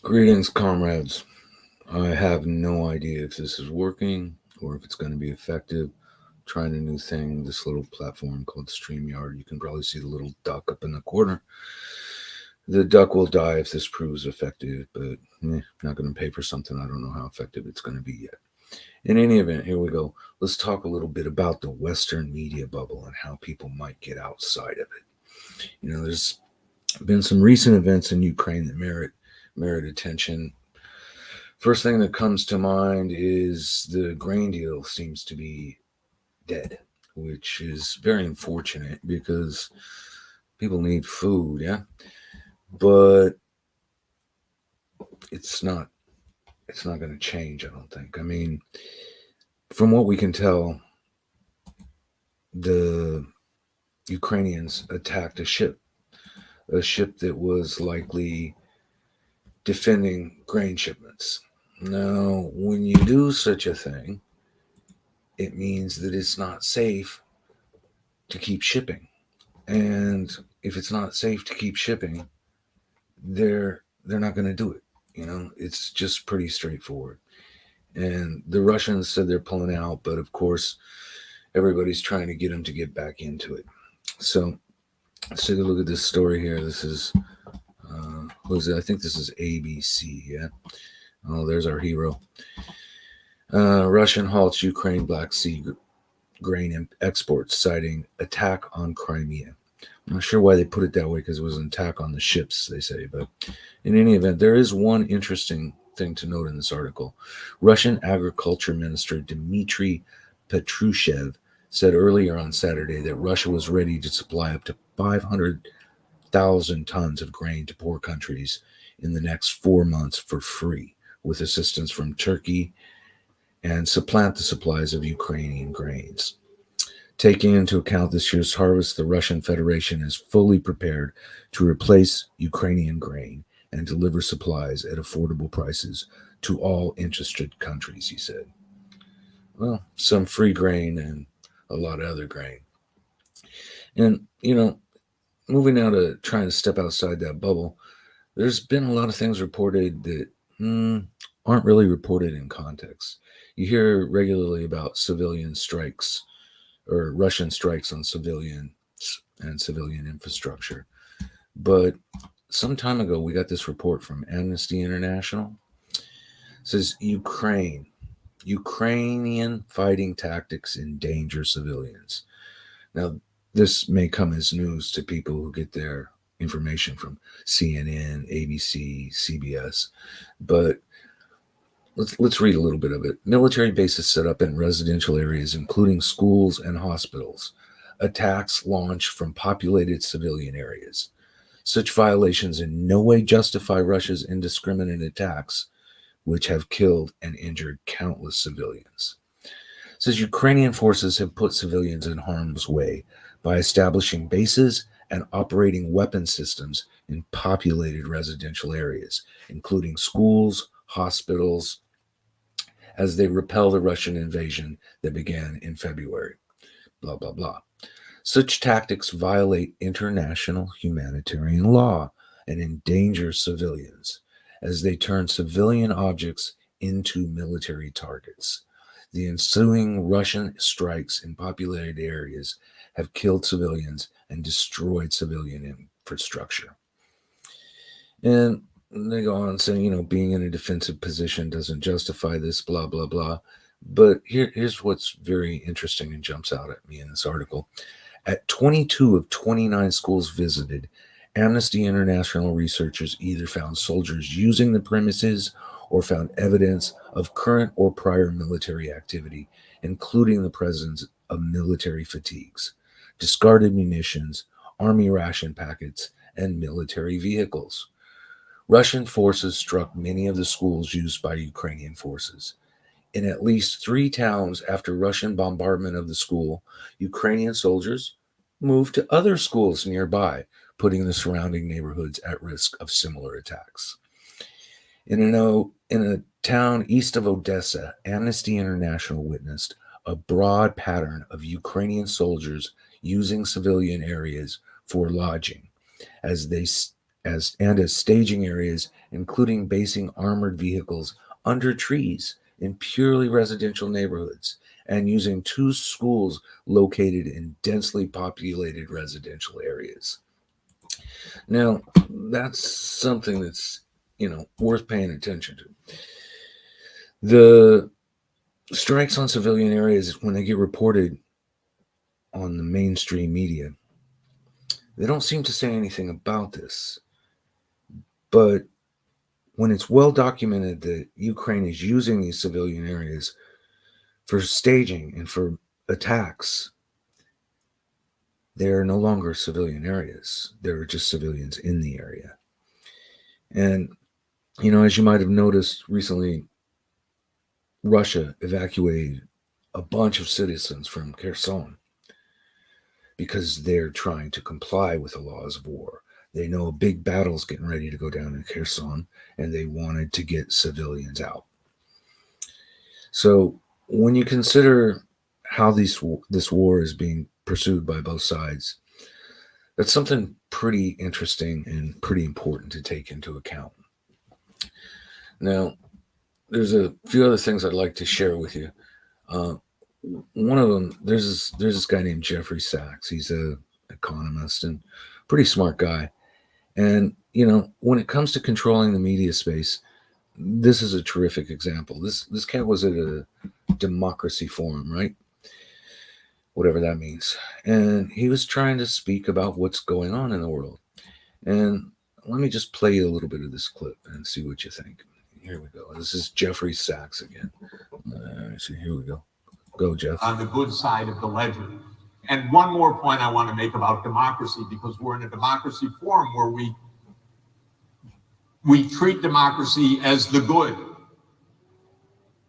Greetings, comrades. I have no idea if this is working or if it's going to be effective. Trying a new thing, this little platform called StreamYard. You can probably see the little duck up in the corner. The duck will die if this proves effective, but not going to pay for something I don't know how effective it's going to be yet. In any event, here we go. Let's talk a little bit about the Western media bubble and how people might get outside of it. There's been some recent events in Ukraine that merit attention. First thing that comes to mind is the grain deal seems to be dead, which is very unfortunate because people need food, yeah. But it's not it's not going to change, I don't think. I mean, from what we can tell, the Ukrainians attacked a ship that was likely defending grain shipments. Now, when you do such a thing, it means that it's not safe to keep shipping. And if it's not safe to keep shipping, they're not going to do it. It's just pretty straightforward. And the Russians said they're pulling out, but of course, everybody's trying to get them to get back into it. So let's take a look at this story here. This is who's it? I think this is ABC. Yeah. Oh, there's our hero. Russian halts Ukraine Black Sea grain exports, citing attack on Crimea. I'm not sure why they put it that way because it was an attack on the ships, they say. But in any event, there is one interesting thing to note in this article. Russian Agriculture Minister Dmitry Patrushev said earlier on Saturday that Russia was ready to supply up to 500,000 tons of grain to poor countries in the next 4 months for free, with assistance from Turkey, and supplant the supplies of Ukrainian grains. Taking into account this year's harvest, the Russian Federation is fully prepared to replace Ukrainian grain and deliver supplies at affordable prices to all interested countries, he said. Well, some free grain and a lot of other grain. And, moving now to trying to step outside that bubble, there's been a lot of things reported that aren't really reported in context. You hear regularly about civilian strikes or Russian strikes on civilians and civilian infrastructure. But some time ago, we got this report from Amnesty International. It says Ukrainian fighting tactics endanger civilians. Now, this may come as news to people who get their information from CNN, ABC, CBS, but let's read a little bit of it. Military bases set up in residential areas, including schools and hospitals. Attacks launched from populated civilian areas. Such violations in no way justify Russia's indiscriminate attacks, which have killed and injured countless civilians. It says Ukrainian forces have put civilians in harm's way by establishing bases and operating weapon systems in populated residential areas, including schools, hospitals, as they repel the Russian invasion that began in February. Blah, blah, blah. Such tactics violate international humanitarian law and endanger civilians as they turn civilian objects into military targets. The ensuing Russian strikes in populated areas have killed civilians and destroyed civilian infrastructure. And they go on saying, being in a defensive position doesn't justify this, blah, blah, blah. But here's what's very interesting and jumps out at me in this article. At 22 of 29 schools visited, Amnesty International researchers either found soldiers using the premises or found evidence of current or prior military activity, including the presence of military fatigues, discarded munitions, army ration packets, and military vehicles. Russian forces struck many of the schools used by Ukrainian forces. In at least 3 towns after Russian bombardment of the school, Ukrainian soldiers moved to other schools nearby, putting the surrounding neighborhoods at risk of similar attacks. In a town east of Odessa, Amnesty International witnessed a broad pattern of Ukrainian soldiers using civilian areas for lodging as they as staging areas, including basing armored vehicles under trees in purely residential neighborhoods, and using 2 schools located in densely populated residential areas. Now, that's something that's, worth paying attention to. The strikes on civilian areas, when they get reported on the mainstream media, they don't seem to say anything about this. But when it's well documented that Ukraine is using these civilian areas for staging and for attacks, they're no longer civilian areas. There are just civilians in the area. And, as you might have noticed recently, Russia evacuated a bunch of citizens from Kherson because they're trying to comply with the laws of war. They know a big battle's getting ready to go down in Kherson, and they wanted to get civilians out. So when you consider how this war is being pursued by both sides, that's something pretty interesting and pretty important to take into account. Now, there's a few other things I'd like to share with you. One of them, there's this guy named Jeffrey Sachs. He's a economist and pretty smart guy. And when it comes to controlling the media space, this is a terrific example. This cat was at a democracy forum, right? Whatever that means. And he was trying to speak about what's going on in the world. And let me just play you a little bit of this clip and see what you think. Here we go. This is Jeffrey Sachs again. So here we go. Go, Jeff. On the good side of the ledger. And one more point I want to make about democracy, because we're in a democracy forum where we treat democracy as the good.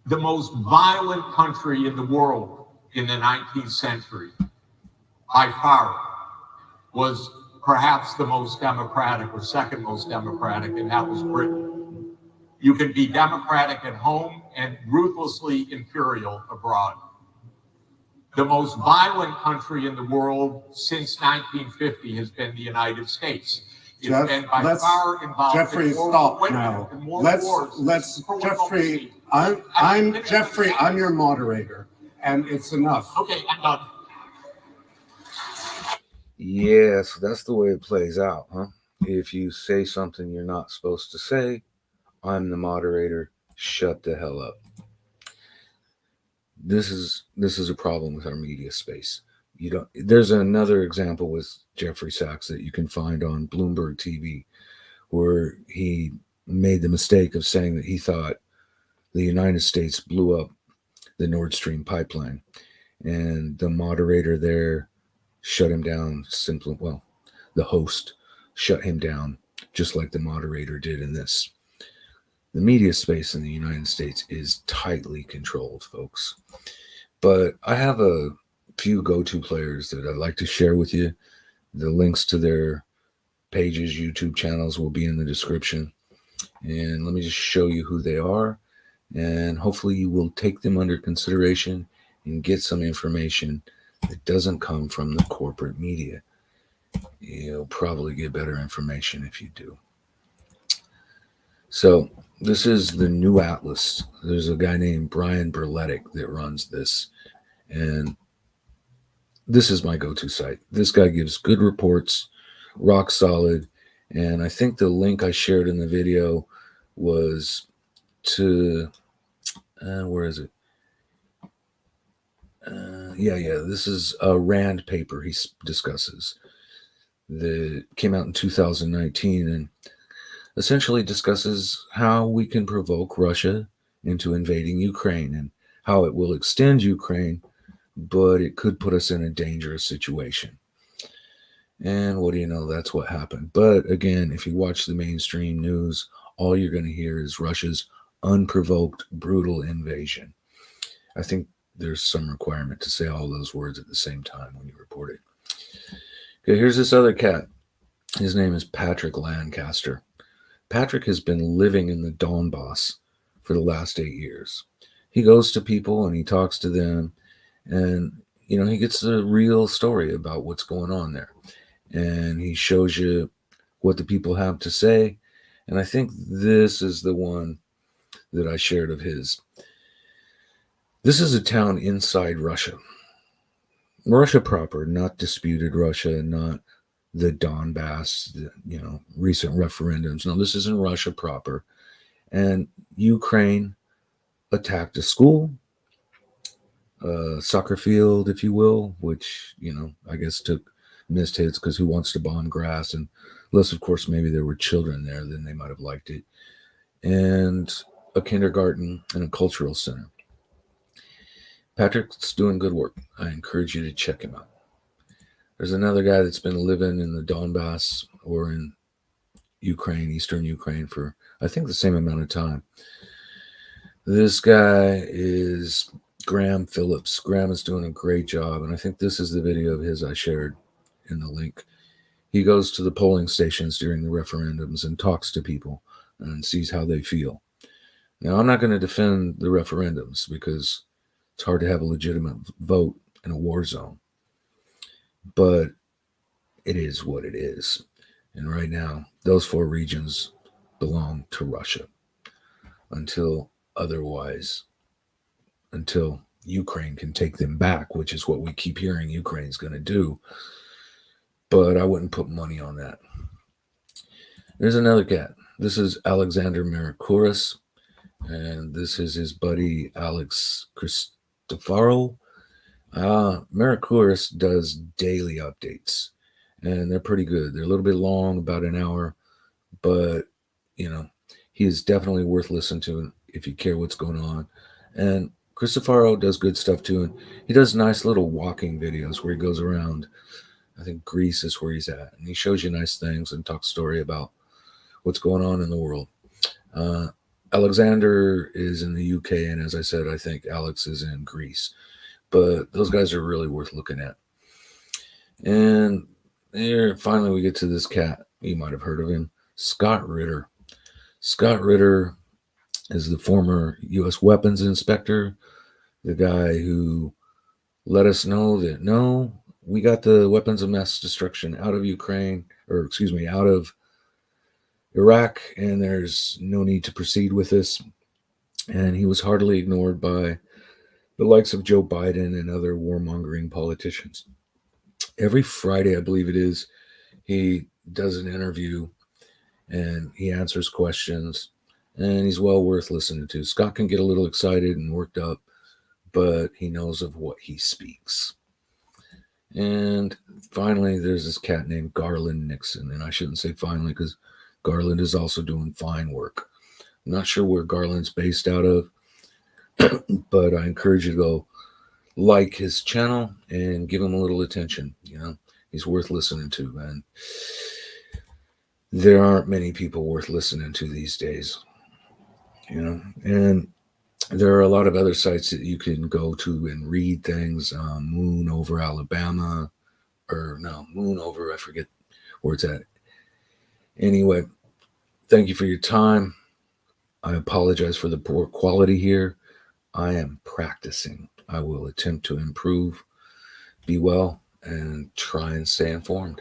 The most violent country in the world in the 19th century, by far, was perhaps the most democratic or second most democratic, and that was Britain. You can be democratic at home and ruthlessly imperial abroad. The most violent country in the world since 1950 has been the United States. It's been by far involved Jeffrey, in more stop women now. and more Let's Jeffrey, I'm Jeffrey, I'm your moderator, and it's enough. Okay, I'm done. Yeah, so that's the way it plays out, huh? If you say something you're not supposed to say, I'm the moderator, shut the hell up. This is a problem with our media space. There's another example with Jeffrey Sachs that you can find on Bloomberg TV, where he made the mistake of saying that he thought the United States blew up the Nord Stream pipeline, and the moderator there shut him down. The host shut him down, just like the moderator did in this. The media space in the United States is tightly controlled, folks. But I have a few go-to players that I'd like to share with you. The links to their pages, YouTube channels will be in the description. And let me just show you who they are. And hopefully you will take them under consideration and get some information that doesn't come from the corporate media. You'll probably get better information if you do. So this is the New Atlas. There's a guy named Brian Berletic that runs this. And this is my go-to site. This guy gives good reports, rock solid. And I think the link I shared in the video was to, where is it? This is a RAND paper he discusses that came out in 2019 and essentially discusses how we can provoke Russia into invading Ukraine and how it will extend Ukraine, but it could put us in a dangerous situation. And what do you know? That's what happened. But again, if you watch the mainstream news, all you're going to hear is Russia's unprovoked, brutal invasion. I think there's some requirement to say all those words at the same time when you report it. Okay, here's this other cat. His name is Patrick Lancaster. Patrick has been living in the Donbass for the last 8 years. He goes to people and he talks to them, and he gets a real story about what's going on there. And he shows you what the people have to say. And I think this is the one that I shared of his. This is a town inside Russia. Russia proper, not disputed Russia, not the Donbass, recent referendums. No, this is in Russia proper. And Ukraine attacked a school, a soccer field, if you will, which, I guess took missed hits because who wants to bomb grass? And unless, of course, maybe there were children there, then they might have liked it. And a kindergarten and a cultural center. Patrick's doing good work. I encourage you to check him out. There's another guy that's been living in the Donbass or in Ukraine, Eastern Ukraine, for I think the same amount of time. This guy is Graham Phillips. Graham is doing a great job, and I think this is the video of his I shared in the link. He goes to the polling stations during the referendums and talks to people and sees how they feel. Now, I'm not going to defend the referendums because it's hard to have a legitimate vote in a war zone. But it is what it is. And right now, those 4 regions belong to Russia until Ukraine can take them back, which is what we keep hearing Ukraine's going to do. But I wouldn't put money on that. There's another cat. This is Alexander Marakouras, and this is his buddy Alex Christofaro. Marakouras does daily updates, and they're pretty good. They're a little bit long, about an hour, but he is definitely worth listening to if you care what's going on. And Christofaro does good stuff too, and he does nice little walking videos where he goes around. I think Greece is where he's at, and he shows you nice things and talks story about what's going on in the world. Alexander is in the UK, and as I said, I think Alex is in Greece. But those guys are really worth looking at. And there, finally, we get to this cat. You might have heard of him, Scott Ritter. Scott Ritter is the former U.S. weapons inspector, the guy who let us know that, no, we got the weapons of mass destruction out of out of Iraq, and there's no need to proceed with this. And he was heartily ignored by the likes of Joe Biden and other warmongering politicians. Every Friday, I believe it is, he does an interview and he answers questions, and he's well worth listening to. Scott can get a little excited and worked up, but he knows of what he speaks. And finally, there's this cat named Garland Nixon, and I shouldn't say finally because Garland is also doing fine work. I'm not sure where Garland's based out of, but I encourage you to go like his channel and give him a little attention. He's worth listening to, and there aren't many people worth listening to these days. And there are a lot of other sites that you can go to and read things. Moon Over Alabama, I forget where it's at. Anyway, thank you for your time. I apologize for the poor quality here. I am practicing. I will attempt to improve, be well, and try and stay informed.